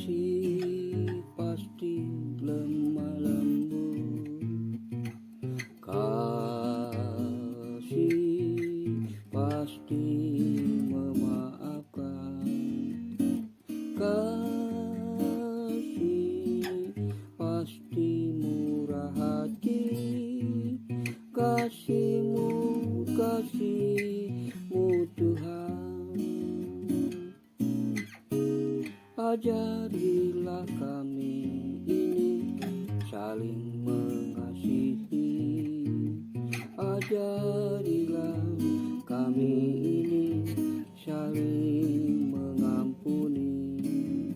Kasih pasti lemah lembut, kasih pasti memaafkan, kasih pasti murah hati, kasih-Mu Tuhan. Ajarilah kami ini saling mengasihi, ajarilah kami ini saling mengampuni,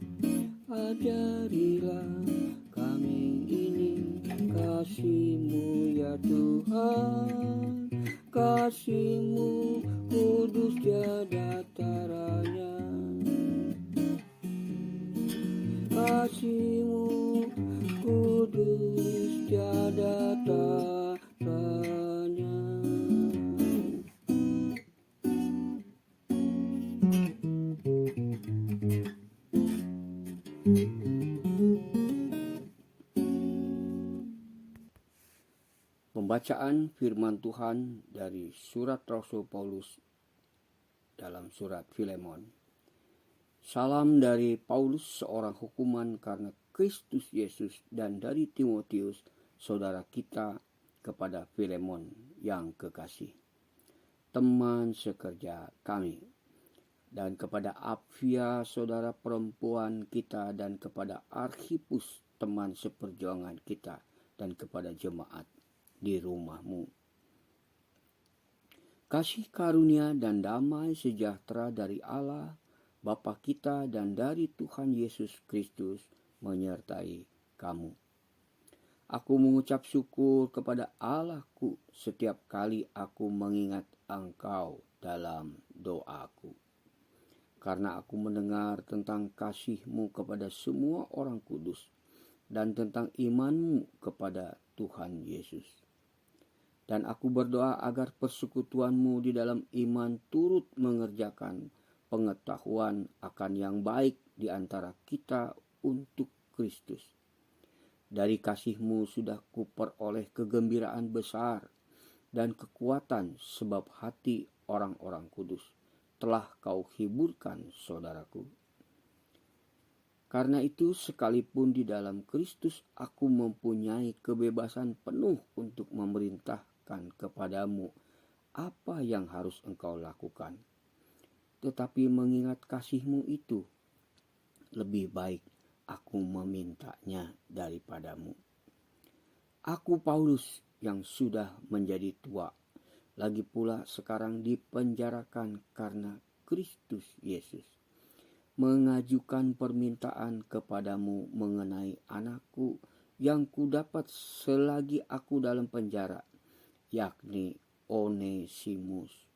ajarilah kami ini kasih-Mu ya Tuhan, kasih-Mu kudus tiada taranya, kasih-Mu kudus tiada taranya. Pembacaan firman Tuhan dari surat Rasul Paulus dalam surat Filemon. Salam dari Paulus, seorang hukuman karena Kristus Yesus, dan dari Timotius, saudara kita, kepada Filemon yang kekasih, teman sekerja kami, dan kepada Apfia, saudara perempuan kita, dan kepada Arkhipus, teman seperjuangan kita, dan kepada jemaat di rumahmu. Kasih karunia dan damai sejahtera dari Allah Bapa kita dan dari Tuhan Yesus Kristus menyertai kamu. Aku mengucap syukur kepada Allahku setiap kali aku mengingat engkau dalam doaku, karena aku mendengar tentang kasih-Mu kepada semua orang kudus dan tentang iman-Mu kepada Tuhan Yesus. Dan aku berdoa agar persekutuan-Mu di dalam iman turut mengerjakan pengetahuan akan yang baik di antara kita untuk Kristus. Dari kasih-Mu sudah kuperoleh kegembiraan besar dan kekuatan, sebab hati orang-orang kudus telah Kau hiburkan, saudaraku. Karena itu, sekalipun di dalam Kristus aku mempunyai kebebasan penuh untuk memerintahkan kepadamu apa yang harus engkau lakukan. Tetapi mengingat kasih-Mu itu, lebih baik aku memintanya daripadamu. Aku Paulus yang sudah menjadi tua, lagi pula sekarang dipenjarakan karena Kristus Yesus, mengajukan permintaan kepadamu mengenai anakku yang kudapat selagi aku dalam penjara, yakni Onesimus.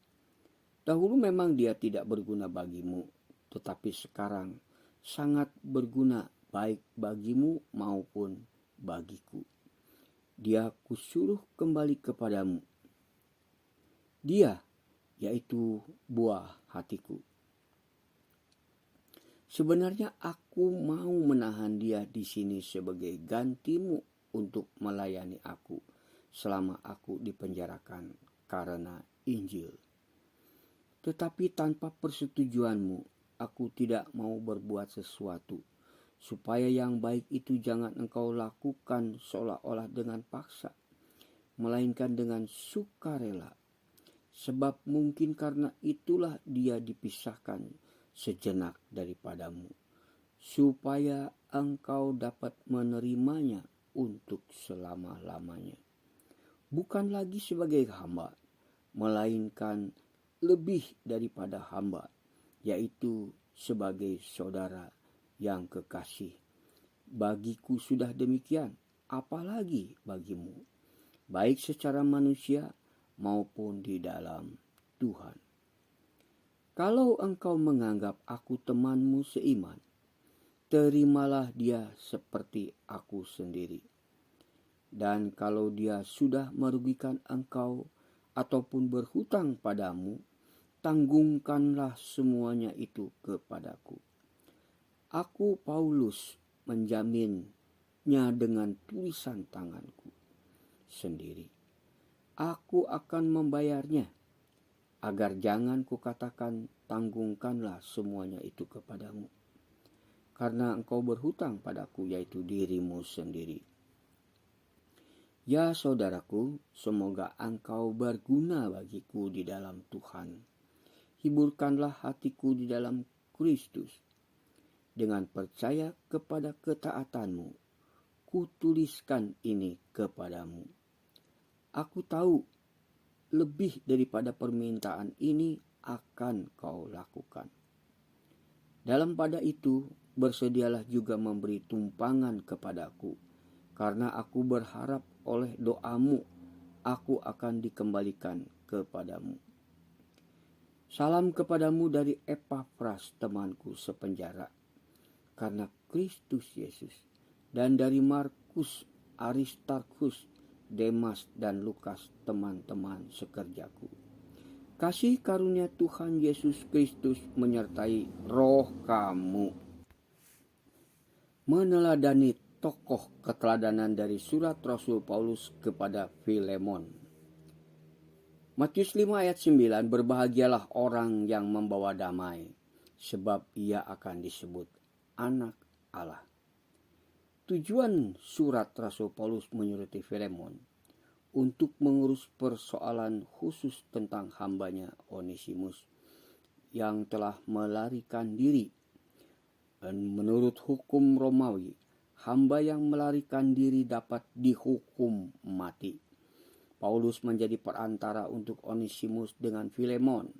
Dahulu memang dia tidak berguna bagimu, tetapi sekarang sangat berguna baik bagimu maupun bagiku. Dia kusuruh kembali kepadamu. Dia, yaitu buah hatiku. Sebenarnya aku mau menahan dia di sini sebagai gantimu untuk melayani aku selama aku dipenjarakan karena Injil. Tetapi tanpa persetujuanmu, aku tidak mau berbuat sesuatu, supaya yang baik itu jangan engkau lakukan seolah-olah dengan paksa, melainkan dengan sukarela. Sebab mungkin karena itulah dia dipisahkan sejenak daripadamu, supaya engkau dapat menerimanya untuk selama-lamanya. Bukan lagi sebagai hamba, melainkan lebih daripada hamba, yaitu sebagai saudara yang kekasih. Bagiku sudah demikian, apalagi bagimu, baik secara manusia maupun di dalam Tuhan. Kalau engkau menganggap aku temanmu seiman, terimalah dia seperti aku sendiri. Dan kalau dia sudah merugikan engkau ataupun berhutang padamu, tanggungkanlah semuanya itu kepadaku. Aku Paulus menjaminnya dengan tulisan tanganku sendiri. Aku akan membayarnya, agar jangan kukatakan tanggungkanlah semuanya itu kepadamu, karena engkau berhutang padaku, yaitu dirimu sendiri. Ya saudaraku, semoga engkau berguna bagiku di dalam Tuhan. Hiburkanlah hatiku di dalam Kristus. Dengan percaya kepada ketaatanmu, kutuliskan ini kepadamu. Aku tahu lebih daripada permintaan ini akan kau lakukan. Dalam pada itu, bersedialah juga memberi tumpangan kepadaku, karena aku berharap oleh doamu, aku akan dikembalikan kepadamu. Salam kepadamu dari Epafras, temanku sepenjara, karena Kristus Yesus, dan dari Markus, Aristarkus, Demas, dan Lukas, teman-teman sekerjaku. Kasih karunia Tuhan Yesus Kristus menyertai roh kamu. Meneladani tokoh keteladanan dari surat Rasul Paulus kepada Filemon. Matius 5 ayat 9, berbahagialah orang yang membawa damai, sebab ia akan disebut anak Allah. Tujuan surat Rasul Paulus menyuruti Filemon untuk mengurus persoalan khusus tentang hambanya Onesimus yang telah melarikan diri. Dan menurut hukum Romawi, hamba yang melarikan diri dapat dihukum mati. Paulus menjadi perantara untuk Onesimus dengan Filemon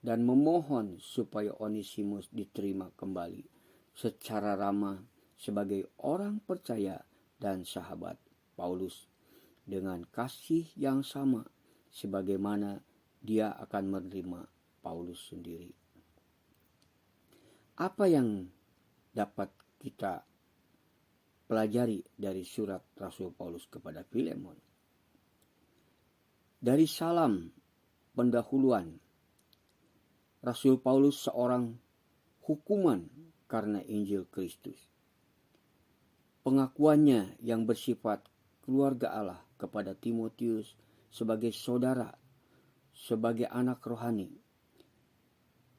dan memohon supaya Onesimus diterima kembali secara ramah sebagai orang percaya dan sahabat Paulus, dengan kasih yang sama sebagaimana dia akan menerima Paulus sendiri. Apa yang dapat kita pelajari dari surat Rasul Paulus kepada Filemon? Dari salam pendahuluan, Rasul Paulus seorang hukuman karena Injil Kristus. Pengakuannya yang bersifat keluarga Allah kepada Timotius sebagai saudara, sebagai anak rohani,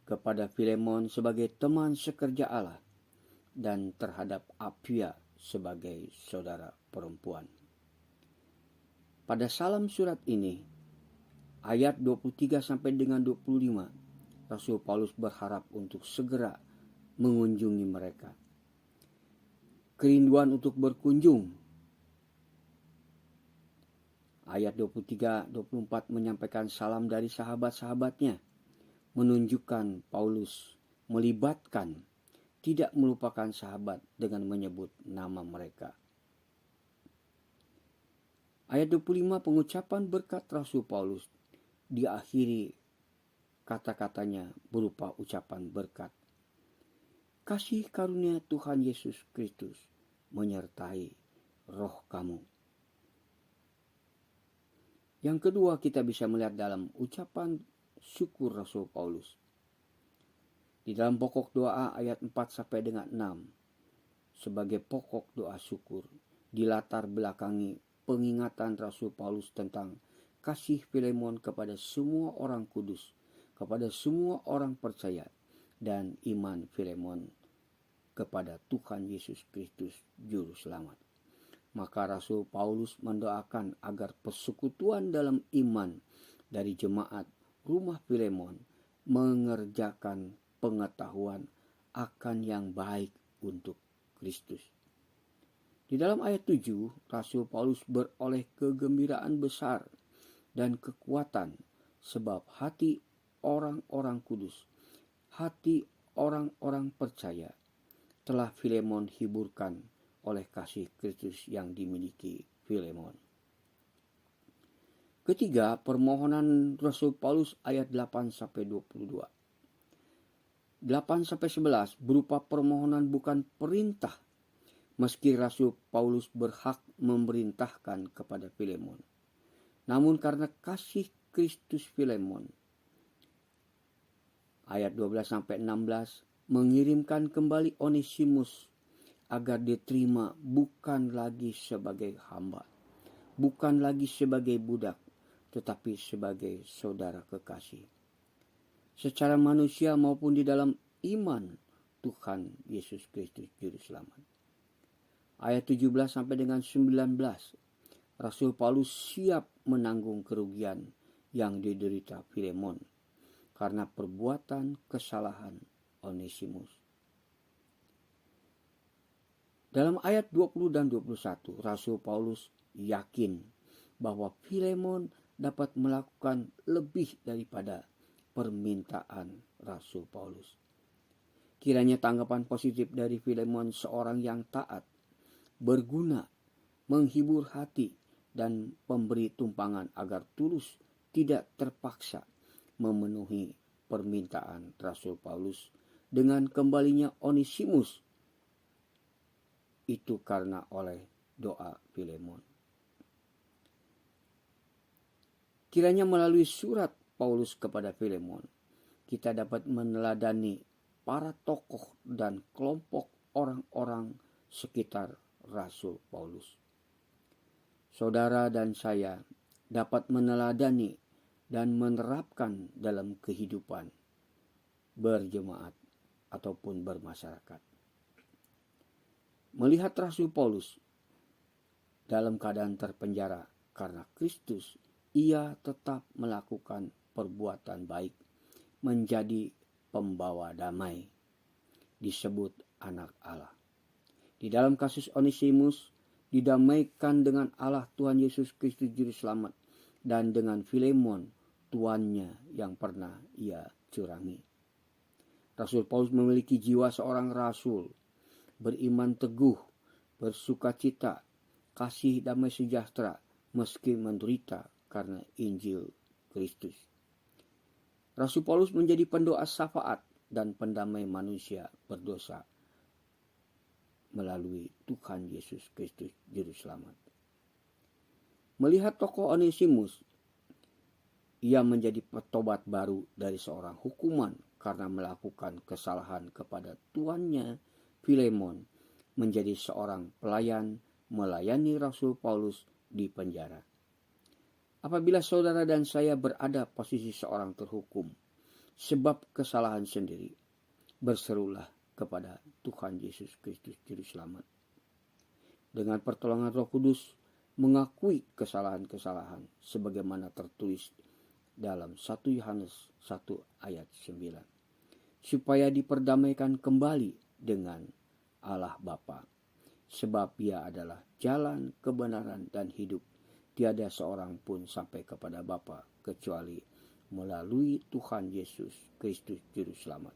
kepada Filemon sebagai teman sekerja Allah, dan terhadap Apia sebagai saudara perempuan. Pada salam surat ini, ayat 23 sampai dengan 25, Rasul Paulus berharap untuk segera mengunjungi mereka. Kerinduan untuk berkunjung. Ayat 23-24 menyampaikan salam dari sahabat-sahabatnya, menunjukkan Paulus melibatkan, tidak melupakan sahabat dengan menyebut nama mereka. Ayat 25, pengucapan berkat Rasul Paulus diakhiri kata-katanya berupa ucapan berkat. Kasih karunia Tuhan Yesus Kristus menyertai roh kamu. Yang kedua, kita bisa melihat dalam ucapan syukur Rasul Paulus. Di dalam pokok doa ayat 4 sampai dengan 6, sebagai pokok doa syukur, dilatar belakangi pengingatan Rasul Paulus tentang kasih Filemon kepada semua orang kudus, kepada semua orang percaya, dan iman Filemon kepada Tuhan Yesus Kristus Juru Selamat. Maka Rasul Paulus mendoakan agar persekutuan dalam iman dari jemaat rumah Filemon mengerjakan pengetahuan akan yang baik untuk Kristus. Di dalam ayat 7, Rasul Paulus beroleh kegembiraan besar dan kekuatan sebab hati orang-orang kudus, hati orang-orang percaya telah Filemon hiburkan oleh kasih Kristus yang dimiliki Filemon. Ketiga, permohonan Rasul Paulus ayat 8 sampai 22. 8 sampai 11 berupa permohonan bukan perintah, meski Rasul Paulus berhak memerintahkan kepada Filemon. Namun karena kasih Kristus Filemon, ayat 12 sampai 16, mengirimkan kembali Onesimus agar diterima bukan lagi sebagai hamba, bukan lagi sebagai budak, tetapi sebagai saudara kekasih. Secara manusia maupun di dalam iman Tuhan Yesus Kristus Juru Selamat. Ayat 17 sampai dengan 19, Rasul Paulus siap menanggung kerugian yang diderita Filemon karena perbuatan kesalahan Onesimus. Dalam ayat 20 dan 21, Rasul Paulus yakin bahwa Filemon dapat melakukan lebih daripada permintaan Rasul Paulus. Kiranya tanggapan positif dari Filemon, seorang yang taat, berguna, menghibur hati, dan pemberi tumpangan, agar tulus tidak terpaksa memenuhi permintaan Rasul Paulus dengan kembalinya Onesimus, itu karena oleh doa Filemon. Kiranya melalui surat Paulus kepada Filemon, kita dapat meneladani para tokoh dan kelompok orang-orang sekitar Rasul Paulus. Saudara dan saya dapat meneladani dan menerapkan dalam kehidupan berjemaat ataupun bermasyarakat. Melihat Rasul Paulus dalam keadaan terpenjara karena Kristus, ia tetap melakukan perbuatan baik, menjadi pembawa damai, disebut anak Allah. Di dalam kasus Onesimus, didamaikan dengan Allah Tuhan Yesus Kristus Juru Selamat, dan dengan Filemon, tuannya yang pernah ia curangi. Rasul Paulus memiliki jiwa seorang rasul, beriman teguh, bersukacita, kasih damai sejahtera, meski menderita karena Injil Kristus. Rasul Paulus menjadi pendoa syafaat dan pendamai manusia berdosa melalui Tuhan Yesus Kristus Juru Selamat. Melihat tokoh Onesimus, ia menjadi petobat baru dari seorang hukuman karena melakukan kesalahan kepada tuannya Filemon, menjadi seorang pelayan melayani Rasul Paulus di penjara. Apabila saudara dan saya berada posisi seorang terhukum sebab kesalahan sendiri, berserulah kepada Tuhan Yesus Kristus Juru Selamat. Dengan pertolongan Roh Kudus, mengakui kesalahan-kesalahan sebagaimana tertulis dalam 1 Yohanes 1 ayat 9. Supaya diperdamaikan kembali dengan Allah Bapa. Sebab Ia adalah jalan, kebenaran, dan hidup. Tiada seorang pun sampai kepada Bapa kecuali melalui Tuhan Yesus Kristus Juru Selamat.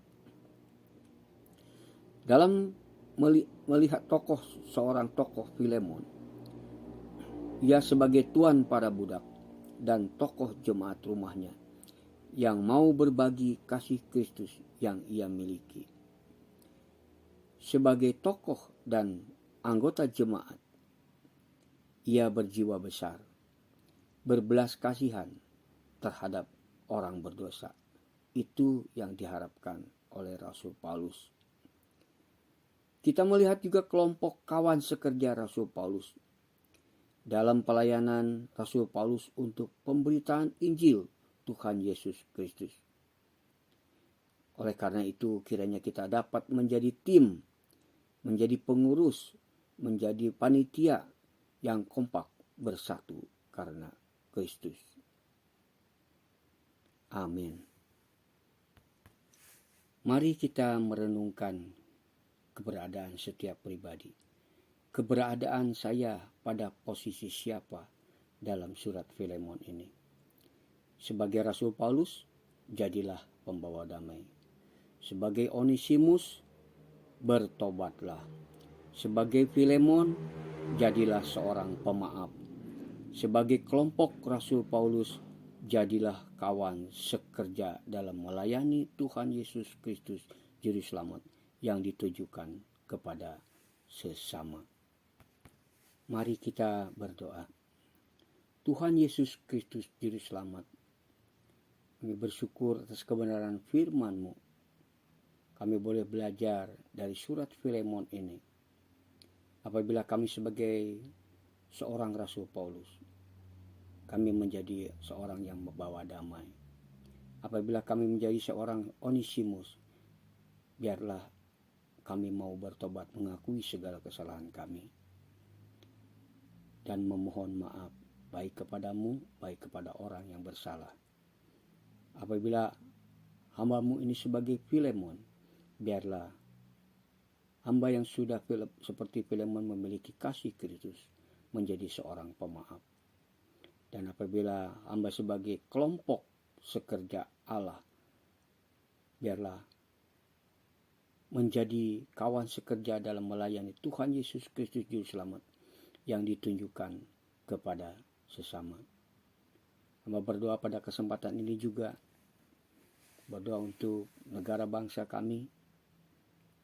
Dalam melihat seorang tokoh Filemon, ia sebagai tuan para budak dan tokoh jemaat rumahnya yang mau berbagi kasih Kristus yang ia miliki. Sebagai tokoh dan anggota jemaat, ia berjiwa besar, berbelas kasihan terhadap orang berdosa. Itu yang diharapkan oleh Rasul Paulus. Kita melihat juga kelompok kawan sekerja Rasul Paulus dalam pelayanan Rasul Paulus untuk pemberitaan Injil Tuhan Yesus Kristus. Oleh karena itu, kiranya kita dapat menjadi tim, menjadi pengurus, menjadi panitia yang kompak bersatu karena Kristus. Amin. Mari kita merenungkan keberadaan setiap pribadi. Keberadaan saya pada posisi siapa dalam surat Filemon ini. Sebagai Rasul Paulus, jadilah pembawa damai. Sebagai Onesimus, bertobatlah. Sebagai Filemon, jadilah seorang pemaaf. Sebagai kelompok Rasul Paulus, jadilah kawan sekerja dalam melayani Tuhan Yesus Kristus Juru Selamat yang ditujukan kepada sesama. Mari kita berdoa. Tuhan Yesus Kristus Juru Selamat, kami bersyukur atas kebenaran firman-Mu. kami boleh belajar dari surat Filemon ini. Apabila kami sebagai seorang Rasul Paulus, kami menjadi seorang yang membawa damai. Apabila kami menjadi seorang Onesimus, biarlah kami mau bertobat, mengakui segala kesalahan kami, dan memohon maaf baik kepadamu, baik kepada orang yang bersalah. Apabila hamba-Mu ini sebagai Filemon, biarlah hamba yang sudah seperti Filemon memiliki kasih Kristus menjadi seorang pemaaf. Dan apabila hamba sebagai kelompok sekerja Allah, biarlah menjadi kawan sekerja dalam melayani Tuhan Yesus Kristus Juru Selamat yang ditunjukkan kepada sesama. Hamba berdoa pada kesempatan ini juga, berdoa untuk negara bangsa kami,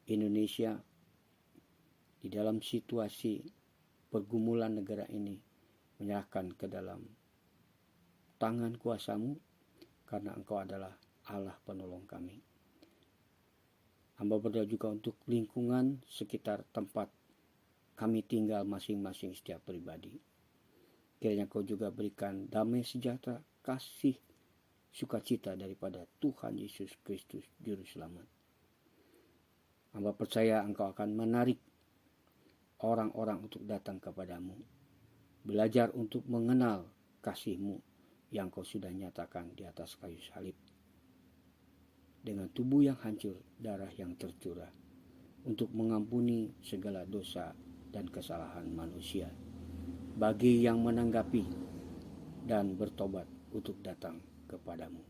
Indonesia, di dalam situasi pergumulan negara ini, menyerahkan ke dalam tangan kuasa-Mu, karena Engkau adalah Allah penolong kami. Hamba berdoa juga untuk lingkungan sekitar tempat kami tinggal masing-masing setiap pribadi. Kiranya Kau juga berikan damai sejahtera, kasih, sukacita daripada Tuhan Yesus Kristus Juru Selamat. Hamba percaya Engkau akan menarik orang-orang untuk datang kepadamu, belajar untuk mengenal kasih-Mu yang Kau sudah nyatakan di atas kayu salib. Dengan tubuh yang hancur, darah yang tercurah, untuk mengampuni segala dosa dan kesalahan manusia, bagi yang menanggapi dan bertobat untuk datang kepadamu.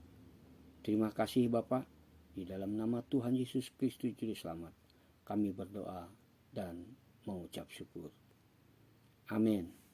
Terima kasih Bapa, di dalam nama Tuhan Yesus Kristus Juru Selamat, kami berdoa dan mengucap syukur. Amin.